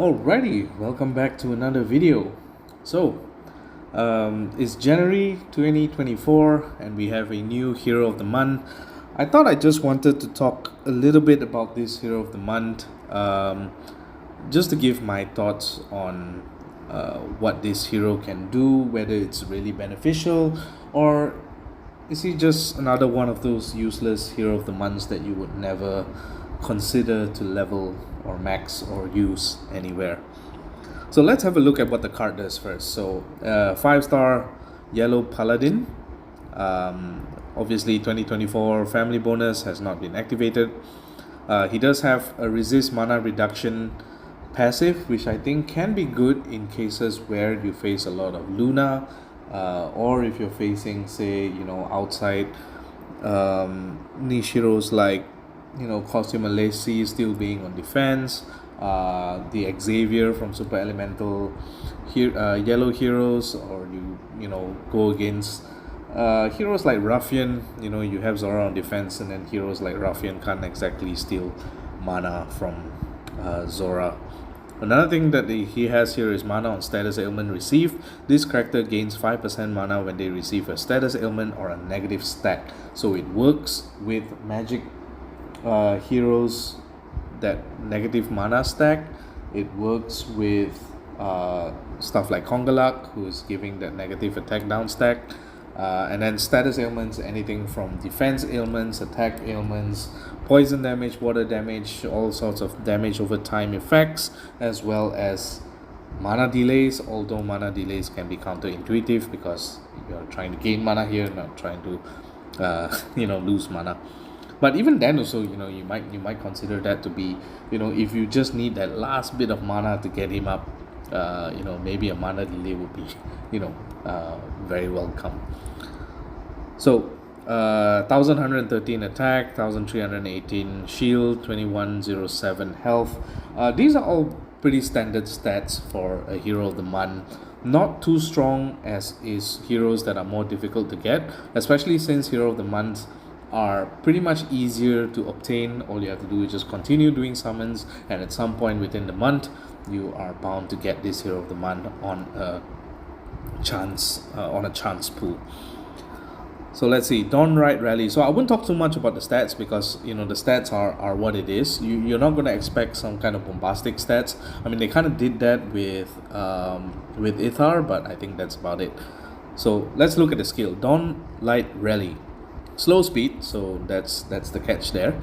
Alrighty, welcome back to another video. So, it's January 2024 and we have a new Hero of the Month. I thought I just wanted to talk a little bit about this Hero of the Month, just to give my thoughts on what this hero can do, whether it's really beneficial or is he just another one of those useless Hero of the Months that you would never consider to level or max or use anywhere. So let's have a look at what the card does first. So 5-star yellow paladin, obviously 2024 family bonus has not been activated. He does have a resist mana reduction passive, which I think can be good in cases where you face a lot of Luna, or if you're facing, say, outside niche heroes like Costume and Lacey still being on defense, the Xavier from Super Elemental yellow heroes, or you go against heroes like Ruffian. You have Zora on defense, and then heroes like Ruffian can't exactly steal mana from Zora. Another thing that he has here is mana on status ailment received. This character gains 5% mana when they receive a status ailment or a negative stack. So it works with magic heroes that negative mana stack. It works with stuff like Kongalak, who is giving that negative attack down stack, and then status ailments, anything from defense ailments, attack ailments, poison damage, water damage, all sorts of damage over time effects, as well as mana delays, although mana delays can be counterintuitive because you're trying to gain mana here, not trying to lose mana. But even then also, you might consider that to be, if you just need that last bit of mana to get him up, maybe a mana delay would be, very welcome. So 1113 attack, 1318 shield, 2107 health. These are all pretty standard stats for a Hero of the Month. Not too strong as is heroes that are more difficult to get, especially since Hero of the Month are pretty much easier to obtain. All you have to do is just continue doing summons, and at some point within the month you are bound to get this Hero of the Month on a chance pool. So let's see, Dawnlight Rally. So I won't talk too much about the stats because the stats are what it is. You're not going to expect some kind of bombastic stats. I mean, they kind of did that with Ithar, but I think that's about it. So let's look at the skill. Dawnlight Rally. Slow speed, so that's the catch there.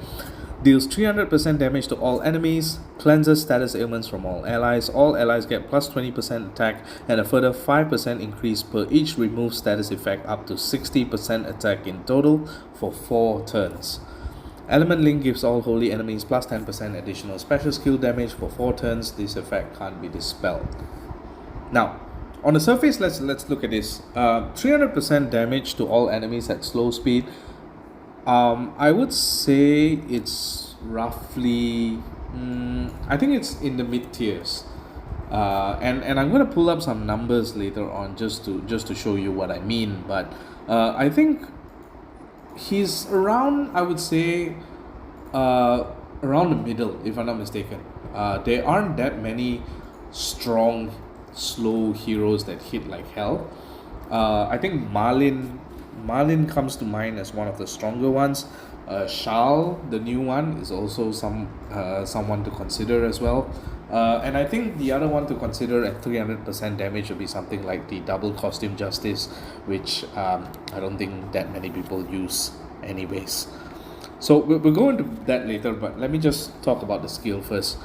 Deals 300% damage to all enemies, cleanses status ailments from all allies. All allies get plus 20% attack and a further 5% increase per each removed status effect, up to 60% attack in total for 4 turns. Element Link gives all holy enemies plus 10% additional special skill damage for 4 turns. This effect can't be dispelled. Now, on the surface, let's look at this. 300% damage to all enemies at slow speed. I would say it's roughly, I think it's in the mid tiers. And I'm going to pull up some numbers later on just to show you what I mean. But I think he's around, I would say, around the middle, if I'm not mistaken. There aren't that many strong slow heroes that hit like hell. I think Marlin comes to mind as one of the stronger ones. Shal, the new one, is also someone to consider as well. And I think the other one to consider at 300% damage would be something like the double Costume Justice, which I don't think that many people use anyways. So we'll go into that later, but let me just talk about the skill first.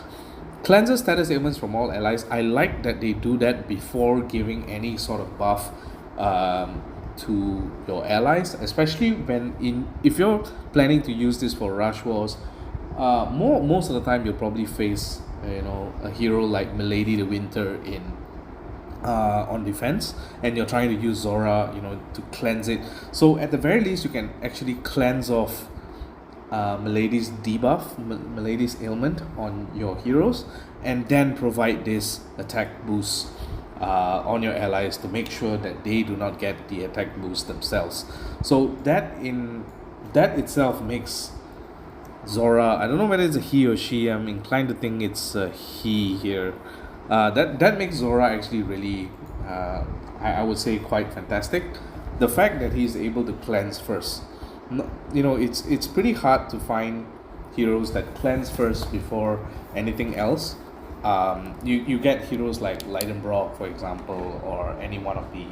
Cleanses status ailments from all allies. I like that they do that before giving any sort of buff to your allies, especially if you're planning to use this for rush wars. Most of the time you'll probably face a hero like Milady the Winter on defense, and you're trying to use Zora to cleanse it. So at the very least you can actually cleanse off Milady's debuff, Milady's ailment on your heroes, and then provide this attack boost on your allies to make sure that they do not get the attack boost themselves. So that itself makes Zora, I don't know whether it's a he or she, I'm inclined to think it's a he here. That makes Zora actually really, I would say, quite fantastic. The fact that he's able to cleanse first, it's pretty hard to find heroes that cleanse first before anything else. You get heroes like Leidenbrock, for example, or any one of the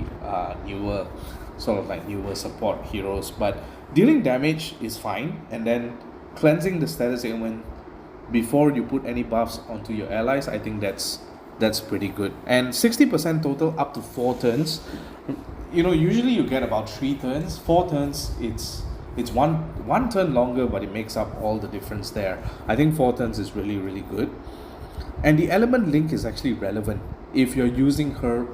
newer newer support heroes, but dealing damage is fine, and then cleansing the status ailment before you put any buffs onto your allies, I think that's pretty good. And 60% total up to 4 turns. Usually you get about 3 turns. 4 turns, it's one turn longer, but it makes up all the difference there. I think 4 turns is really, really good. And the element link is actually relevant if you're using her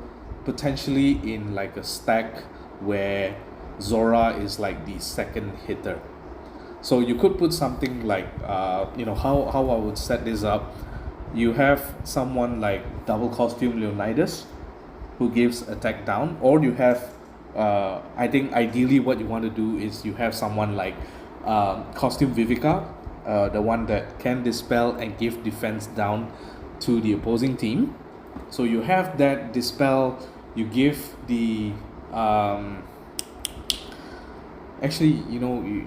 potentially in like a stack where Zora is like the second hitter. So you could put something like, how I would set this up. You have someone like double costume Leonidas who gives attack down, or you have, I think ideally what you want to do is you have someone like costume Vivica, the one that can dispel and give defense down to the opposing team. So you have that dispel, you give the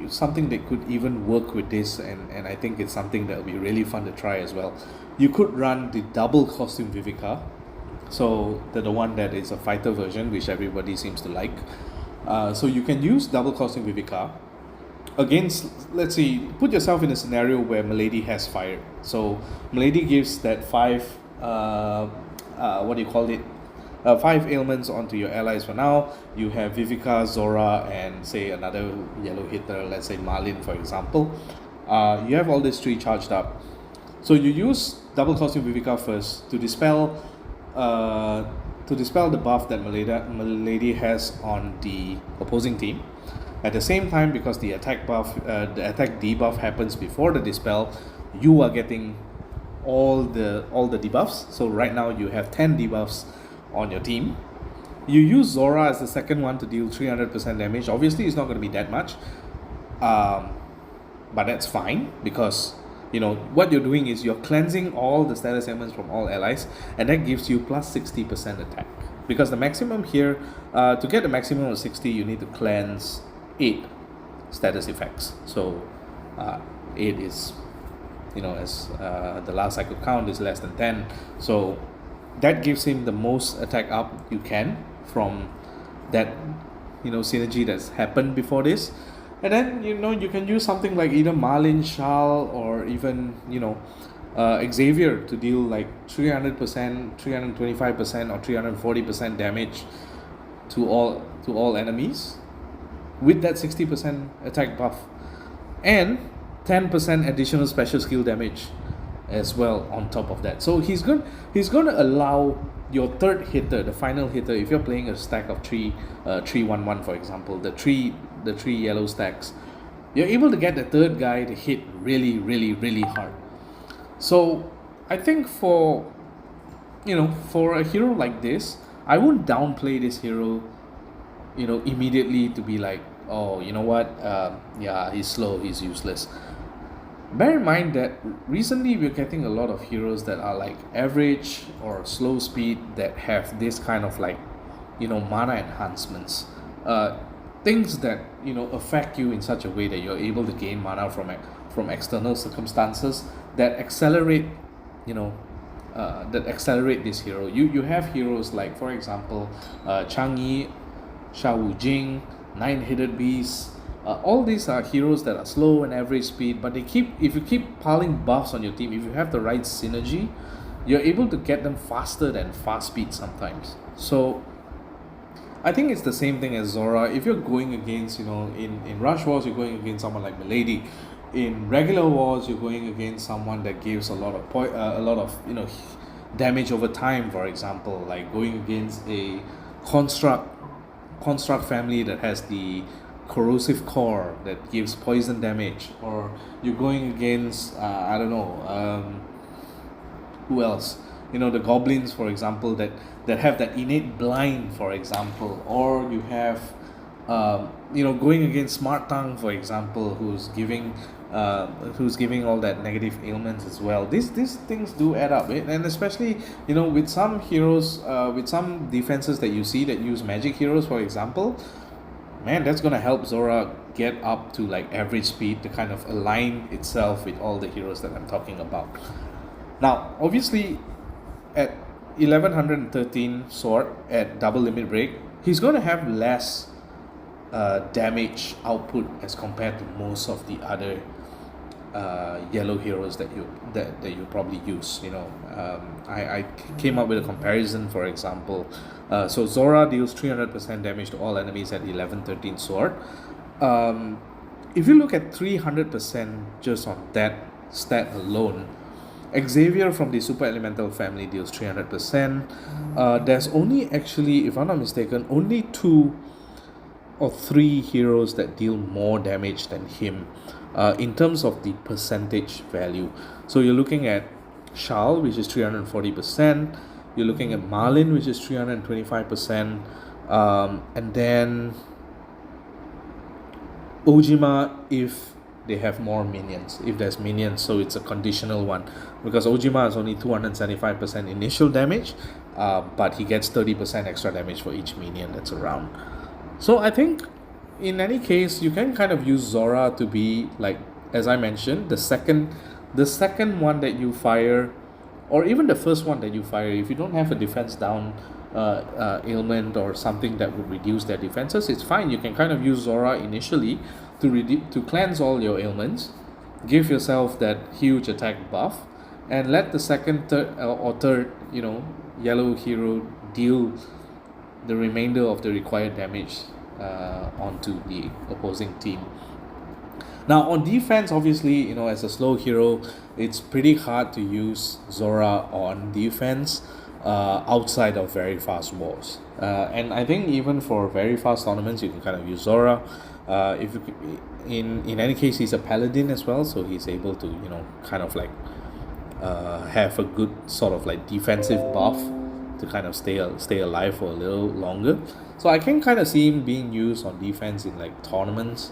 something that could even work with this, and I think it's something that will be really fun to try as well. You could run the double costume Vivica, so the one that is a fighter version, which everybody seems to like. So you can use double costume Vivica against, let's see, put yourself in a scenario where Milady has fired. So Milady gives that 5 5 ailments onto your allies. For now you have Vivica, Zora, and say another yellow hitter, let's say Marlin, for example. You have all these 3 charged up, so you use double costume Vivica first to dispel the buff that Milady has on the opposing team. At the same time, because the attack debuff happens before the dispel, you are getting all the debuffs. So right now you have 10 debuffs on your team. You use Zora as the second one to deal 300% damage. Obviously it's not going to be that much, but that's fine, because what you're doing is you're cleansing all the status ailments from all allies, and that gives you plus 60% attack, because the maximum here, to get the maximum of 60, you need to cleanse 8 status effects. So 8 is, as the last I could count, is less than 10. So that gives him the most attack up you can from that synergy that's happened before this. And then you can use something like either Marlin, Charles, or even Xavier to deal like 300%, 325%, or 340% damage to all enemies with that 60% attack buff, and 10% additional special skill damage as well on top of that. So he's going to allow your third hitter, the final hitter, if you're playing a stack of 3-1-1, for example, the three yellow stacks, you're able to get the third guy to hit really, really, really hard. So I think for a hero like this, I wouldn't downplay this hero immediately to be like, oh, you know what, he's slow, he's useless. Bear in mind that recently we're getting a lot of heroes that are like average or slow speed that have this kind of like mana enhancements, things that affect you in such a way that you're able to gain mana from external circumstances that accelerate this hero. You have heroes like, for example, Chang'e, Sha Wu Jing, 9-headed beast. All these are heroes that are slow and average speed, but if you keep piling buffs on your team, if you have the right synergy, you're able to get them faster than fast speed sometimes. So I think it's the same thing as Zora. If you're going against, in Rush Wars, you're going against someone like Milady. In regular wars, you're going against someone that gives a lot of damage over time. For example, like going against a construct family that has the corrosive core that gives poison damage, or you're going against who else, the goblins, for example, that have that innate blind, for example, or you have going against Smart Tongue, for example, who's giving who's giving all that negative ailments as well. These things do add up, and especially with some heroes, with some defenses that you see that use magic heroes, for example, man, that's gonna help Zora get up to like average speed to kind of align itself with all the heroes that I'm talking about. Now, obviously, at 1113 sword at double limit break, he's gonna have less damage output as compared to most of the other yellow heroes that you probably use. I came up with a comparison. For example, so Zora deals 300% damage to all enemies at 1113 sword. If you look at 300% just on that stat alone, Xavier from the Super Elemental family deals 300%. There's only, actually, if I'm not mistaken, only 2 or 3 heroes that deal more damage than him in terms of the percentage value. So you're looking at Shal, which is 340%. You're looking at Marlin, which is 325%. And then Ojima, if they have more minions, if there's minions, so it's a conditional one, because Ojima is only 275% initial damage, but he gets 30% extra damage for each minion that's around. So I think in any case, you can kind of use Zora to be, like, as I mentioned, the second one that you fire, or even the first one that you fire. If you don't have a defense down ailment or something that would reduce their defenses, it's fine. You can kind of use Zora initially to cleanse all your ailments, give yourself that huge attack buff, and let the second, third yellow hero deal the remainder of the required damage onto the opposing team. Now on defense, obviously, as a slow hero, it's pretty hard to use Zora on defense outside of very fast wars. And I think even for very fast tournaments, you can kind of use Zora. If you, in any case, he's a paladin as well, so he's able to kind of like have a good sort of like defensive buff to kind of stay alive for a little longer. So I can kind of see him being used on defense in like tournaments,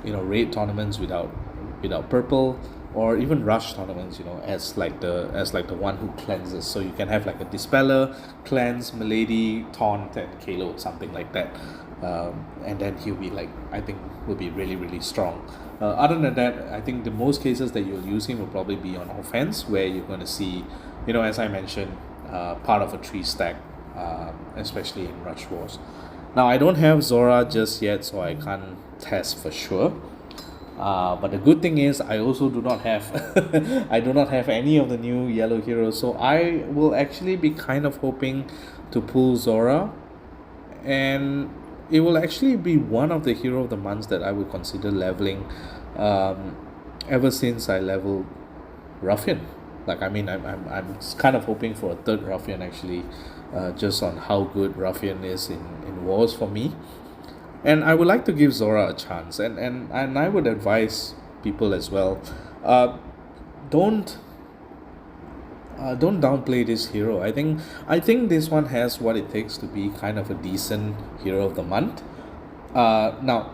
raid tournaments without purple, or even rush tournaments, as like the one who cleanses. So you can have like a dispeller, cleanse, milady, taunt, and Kalo, something like that. And then he'll be like, I think will be really, really strong. Other than that, I think the most cases that you'll use him will probably be on offense, where you're going to see, as I mentioned, part of a 3 stack, especially in rush wars. Now I don't have Zora just yet, so I can't test for sure. But the good thing is I also do not have I do not have any of the new yellow heroes, so I will actually be kind of hoping to pull Zora, and it will actually be one of the hero of the months that I would consider leveling ever since I leveled Ruffian. Like, I mean, I'm kind of hoping for a 3rd Ruffian actually, just on how good Ruffian is in wars for me. And I would like to give Zora a chance, and I would advise people as well, don't downplay this hero. I think this one has what it takes to be kind of a decent hero of the month. Now,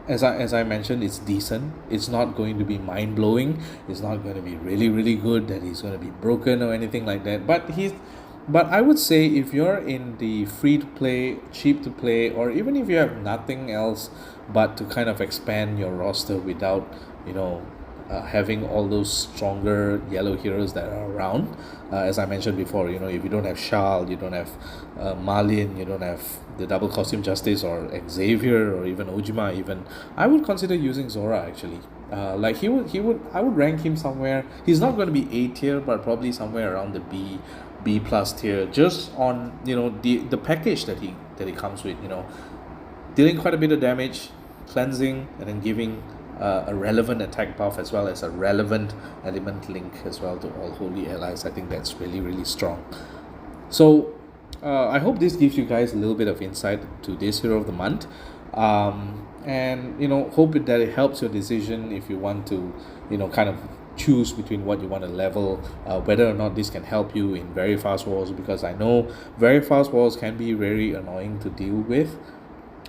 as I mentioned, it's decent. It's not going to be mind blowing. It's not going to be really, really good that he's going to be broken or anything like that. But I would say if you're in the free to play, cheap to play, or even if you have nothing else but to kind of expand your roster without, having all those stronger yellow heroes that are around, as I mentioned before, if you don't have Shal, you don't have Marlin, you don't have the double costume justice or Xavier or even Ojima, even I would consider using Zora actually. Like he would I would rank him somewhere. He's not going to be A tier, but probably somewhere around the B plus tier, just on the package that he comes with, dealing quite a bit of damage, cleansing, and then giving a relevant attack buff as well as a relevant element link as well to all holy allies. I think that's really, really strong. So I hope this gives you guys a little bit of insight to this hero of the month, and hope that it helps your decision if you want to kind of choose between what you want to level, whether or not this can help you in very fast wars, because I know very fast wars can be very annoying to deal with.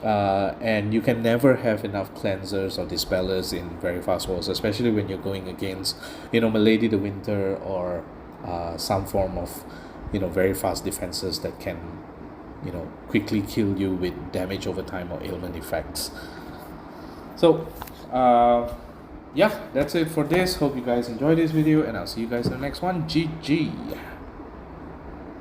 And you can never have enough cleansers or dispellers in very fast walls, especially when you're going against, Milady the Winter, or some form of, very fast defenses that can, quickly kill you with damage over time or ailment effects. So, yeah, that's it for this. Hope you guys enjoyed this video, and I'll see you guys in the next one. GG.